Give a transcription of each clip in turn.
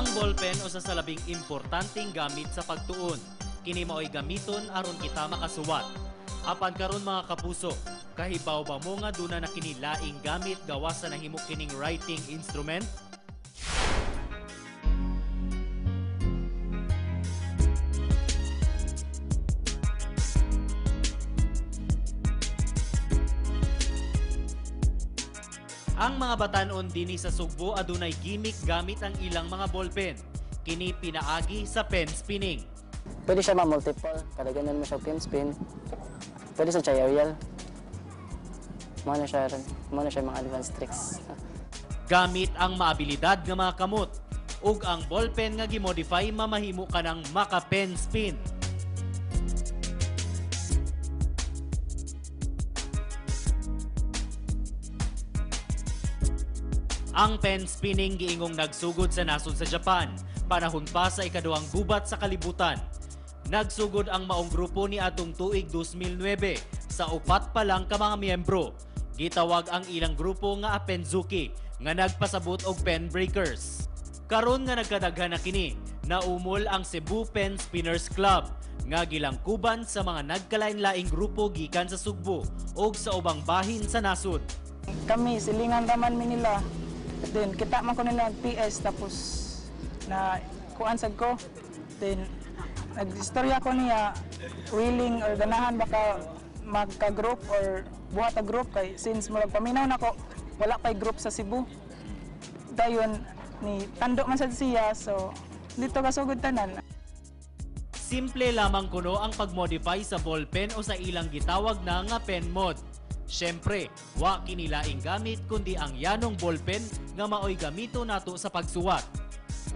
Ang ballpen usa sa labing importanteng gamit sa pagtuon. Kini mao'y gamiton aron kita makasuwat. Apan karon mga kapuso, kahibaw ba mo nga duna na kini laing gamit gawas sa nahimo kining writing instrument? Ang mga batanon dinhi sa Sugbo adunay gimmick gamit ang ilang mga ballpen. Kini pinaagi sa pen spinning. Pwede siya ma-multiple, kada ganun mo siya pen spin. Pwede sa aerial. Muna siya mga advanced tricks. Gamit ang maabilidad nga mga kamot ug ang ballpen nga gimodify mamahimo ka ng maka-pen spin. Ang pen spinning giingong nagsugod sa nasod sa Japan, panahon pa sa ikaduhang gubat sa kalibutan. Nagsugod ang maong grupo ni atong tuig 2009 sa upat pa lang ka mga miyembro. Gitawag ang ilang grupo nga Apenzuki nga nagpasabot og pen breakers. Karon nga nagkadaghan na kini, naumol ang Cebu Pen Spinners Club nga gilangkuban sa mga nagkalain-laing grupo gikan sa Sugbo ug sa ubang bahin sa nasod. Kami silingan raman mi nila. Then kita man ko nila PS tapos na kuan sad ko. Then nag-istorya ko niya willing or ganahan baka magka-group or buhat a group kay since murag paminaw nako wala pay group sa Cebu. Dayon ni tando man sad siya so dito kasugod tanan. Simple lamang kuno ang pagmodify sa ballpen o sa ilang gitawag na nga pen mod. Siyempre, wa kinilaing gamit kundi ang yanong ballpen nga maoy gamito nato sa pagsuwat.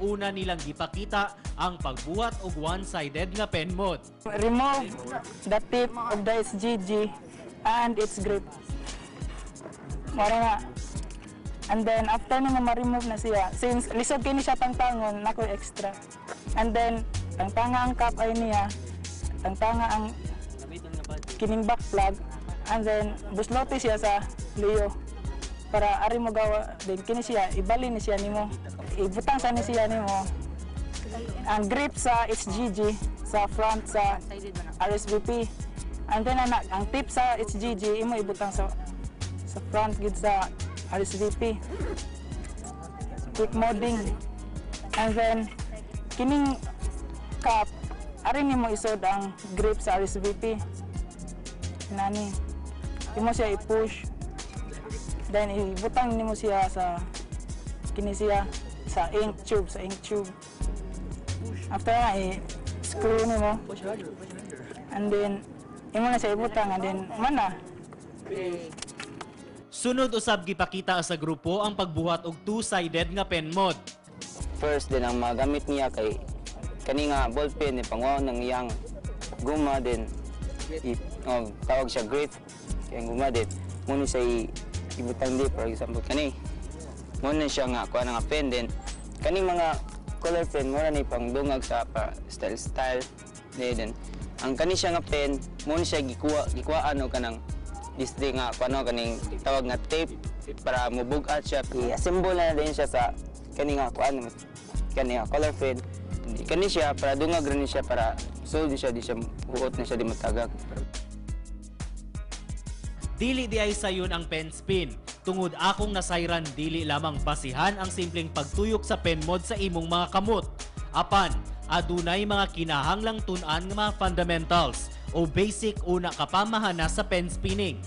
Una nilang gipakita ang pagbuhat og one-sided nga pen mod. Remove the tip of the SGG and its grip. Mara nga. And then after na ma-remove na siya, since lisod kini siya tangtangon, nako extra. And then tangtanga ang cap ay niya, tangtanga ang kining back plug. And then buslote siya sa Leo para ari mo gawa din kini siya ibali ni siya nimo ibutang sa ni siya nimo ang grip sa HGG sa front sa RSVP and then ang tip sa HGG imo ibutang sa front gid sa RSVP quick modding and then kining cap ari nimo isod ang grip sa RSVP nani imo siya i-push then ibutang nimo siya sa kini siya sa ink tube after na i-screw nimo and then imo na siya ibutang and then mana Sunod usab gipakita sa grupo ang pagbuhat og two-sided nga pen mod. First din ang magamit niya kay kani nga ballpen ni pangwaw ng iyang guma din tawag siya grip kaya guma din muna siya ibutang di for example kani muna siya nga kuha nga pen din kani mga color pen muna ni pang dungag sa style din ang kani siya nga pen muna siya gikuhaan o kanang distre nga kuano kaning tawag nga tape para mubugat siya i-assemble na din siya sa kani nga kuan kani nga color pen kani siya para dungag rin siya para so di siya huot na siya di matagak. Dili di ay sayon ang pen spin. Tungod akong nasayran dili lamang basihan ang simpleng pagtuyok sa pen mod sa imong mga kamot. Apan, adunay mga kinahanglang tun-an nga mga fundamentals o basic una kapamahana sa pen spinning.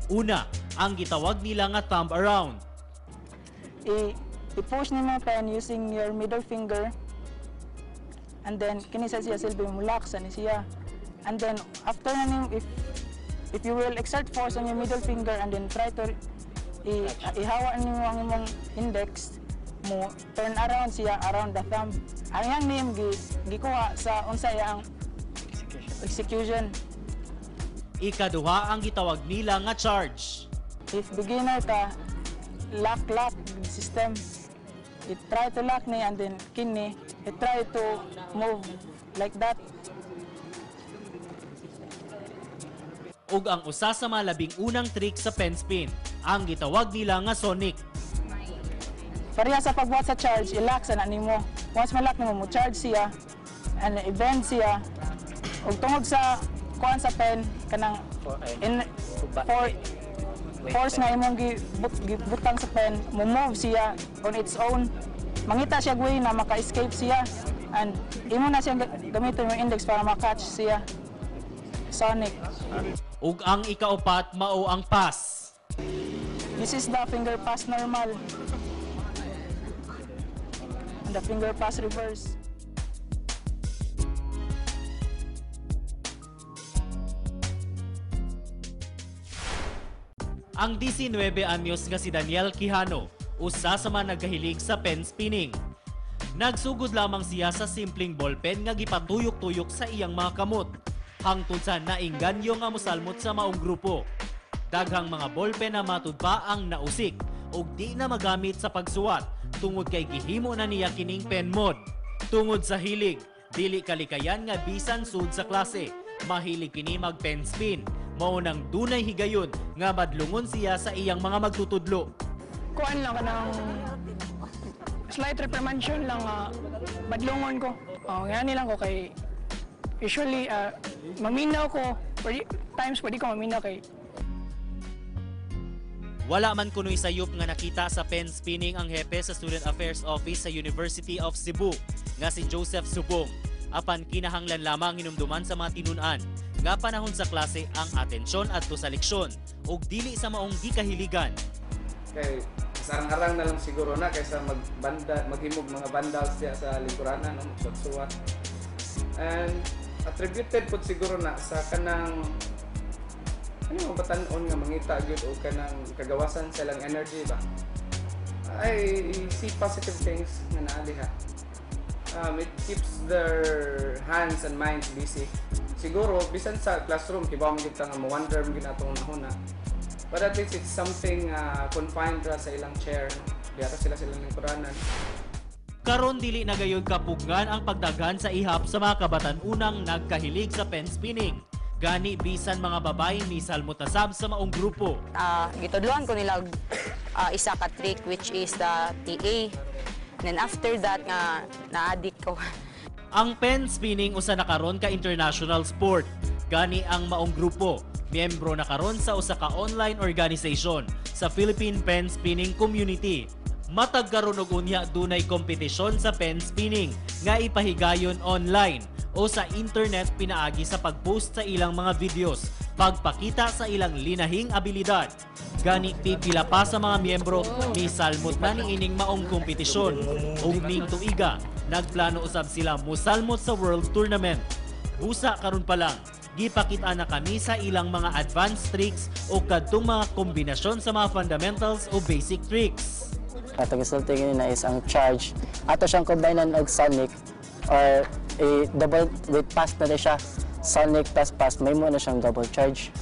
Una, ang gitawag nila nga thumb around. I-push nimo pen using your middle finger. And then kini sa siya silbi mulak sa ni siya. And then after na nimo if you will exert force on your middle finger and then try to ihawa nimo ang imong index mo turn around siya around the thumb. Ang yang name gikuha sa unsa yang execution. Ikaduha ang gitawag nila nga charge. If beginner ka lock system, it try to lock ni and then kini it try to move like that. Ug ang usa sa mga labing unang trick sa pen spin, ang gitawag nila nga sonic. Pareha sa pagbuhat sa charge, i-lock sa na nimo. once malak nimo mo charge siya and i-bend siya ug tungod sa kuan sa pen kanang force nga imong gibutang sa pen mo move siya on its own mangita siya way na maka-escape siya and imo na siya gamiton yung index para ma-catch siya sonic. Ug ang ikaupat mao ang pass. This is the finger pass normal and the finger pass reverse. Ang 19 anyos nga si Daniel Quijano, usa sa mga nagkahilig sa pen spinning. Nagsugod lamang siya sa simpleng ballpen nga gipatuyok-tuyok sa iyang mga kamot. Hangtod sa naingganyo nga mosalmot sa maong grupo. Daghang mga ballpen na matud pa ang nausik ug di na magamit sa pagsuwat tungod kay gihimo na niya kining pen mode. Tungod sa hilig, dili kalikayan nga bisan sud sa klase. Mahilig kini mag pen spin. Mao nang dunay higayon nga madlungon siya sa iyang mga magtutudlo. Kuan lang kanang slight reprimandation lang madlungon ko. Ngani lang ko kay usually maminaw ko times pwede ko maminaw kay wala man kunoy sayop nga nakita sa pen spinning ang hepe sa Student Affairs Office sa University of Cebu nga si Joseph Subong. Apan kinahanglan lamang hinumduman sa mga tinunan nga panahon sa klase ang atensyon adto sa leksyon ug dili sa maong gikahiligan. Kay sarang-arang na lang siguro na kaysa maghimog mga vandals diya sa lingkuranan o magsuwat. And attributed po siguro na sa kanang ano batan-on nga mangita gyud o kanang kagawasan sa lang energy ba. I see positive things nga naa diha. It keeps their hands and minds busy. Siguro bisan sa classroom kibaw man gyud ta nga mo-wonder mo ginatong nahuna. But at least it's something confined ra sa ilang chair. Diya sila lingkuranan. Karon dili na gayud kapugnan ang pagdaghan sa ihap sa mga kabatan-unang nagkahilig sa pen spinning. Gani bisan mga babae misal mutasab sa maong grupo. Gitudloan ko nila isa ka trick which is the TA. Then after that nga na-addict ko. Ang pen spinning usa na karon ka international sport. Gani ang maong grupo, miyembro na karon sa usa ka online organization sa Philippine Pen Spinning Community. Matag karon og unya dunay kompetisyon sa pen spinning nga ipahigayon online o sa internet pinaagi sa pagpost sa ilang mga videos, pagpakita sa ilang linahing abilidad. Gani pipila pa sa mga miyembro ni salmot na ni ining maong kompetisyon. Ug ning tuiga, nagplano usab sila mosalmot sa World Tournament. Busa karon pa lang, gipakita na kami sa ilang mga advanced tricks o kadtong mga kombinasyon sa mga fundamentals o basic tricks. Atong isulti na is ang charge. Ato siyang combinean og sonic or double with pass na siya. Sonic plus pass, may mo na siyang double charge.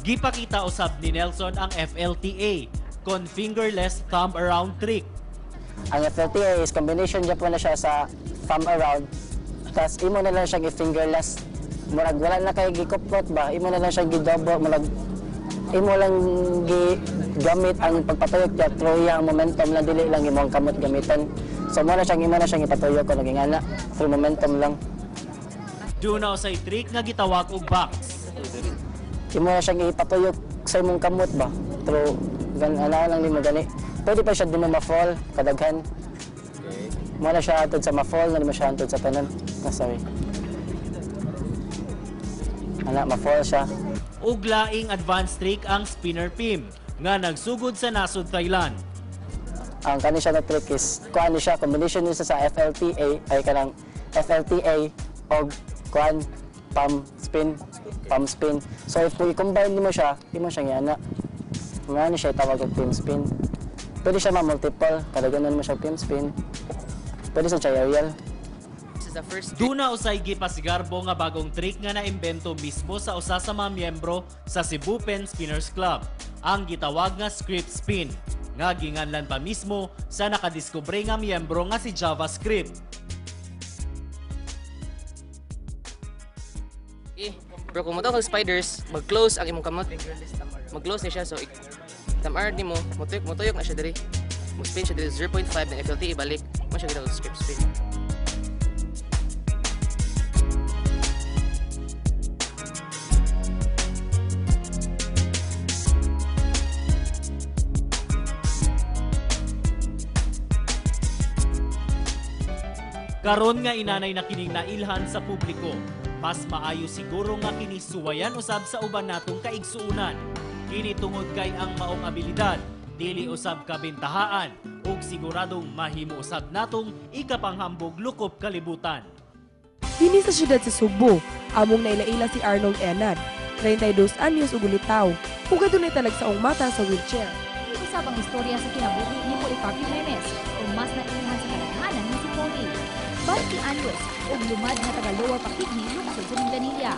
Gipakita usab ni Nelson ang FLTA, con fingerless thumb around trick. Ang FLTA is combination dyan po na siya sa thumb around. Tapos imo na lang siyang i-fingerless. Murag wala na kayo gikuplot ba? Imo na lang siyang gi-double. Imo lang gamit ang pagpatuyok niya through yung momentum lang, dili lang imong kamot gamitan. So imo na siyang ipatuyok ko naging ana through momentum lang. Dunaw say trick nga gitawag og box. Imo na siyang ipatuyok sa imong kamot ba through ana lang nimo gani. Pwede pa siya dimo ma-fall kadaghan. Mo na siya atod sa ma-fall na di mo siya atod sa tanan. Sorry. Ana ma-fall siya. Ug laing advanced trick ang spinner pim nga nagsugod sa nasod Thailand. Ang kani siya na trick is kuan siya combination niya sa FLTA ay kanang FLTA og kuan palm spin. So if i-combine nimo siya, imo siya ngana. Ngani siya tawag og palm spin. Pwede siya ma-multiple, kadaghanan mo siya palm spin. Pwede sa aerial. Duna usay gipasigarbo nga bagong trick nga naimbento mismo sa usa sa mga miyembro sa Cebu Pen Spinners Club, ang gitawag nga script spin, nga ginganlan pa mismo sa nakadiskubre nga miyembro nga si JavaScript. Bro, kung mo kag spiders, mag-close ang imong kamot. Mag-close ni siya, so tamar ni mo, mutuyok na siya diri. Mo-spin siya diri 0.5 na FLT ibalik. Mo siya gitawag strip spin. Karon nga inanay na kining nailhan sa publiko, mas maayo siguro nga kini suwayan usab sa uban natong kaigsuunan. Kini tungod kay ang maong abilidad, dili usab kabentahaan ug siguradong mahimo usab natong ikapanghambog lukop kalibutan. Dini sa siyudad sa Subo, among nailaila si Arnold Enad, 32 anyos ug ulitaw, ug adunay talagsaong mata sa wheelchair. Usab ang istorya sa kinabuhi ni Policarpio Jimenez kung mas nailhan sa kalaghanan ni si Poli. 20 anyos ug lumad na taga Lower Pakigni lungsod sa Mindanilla.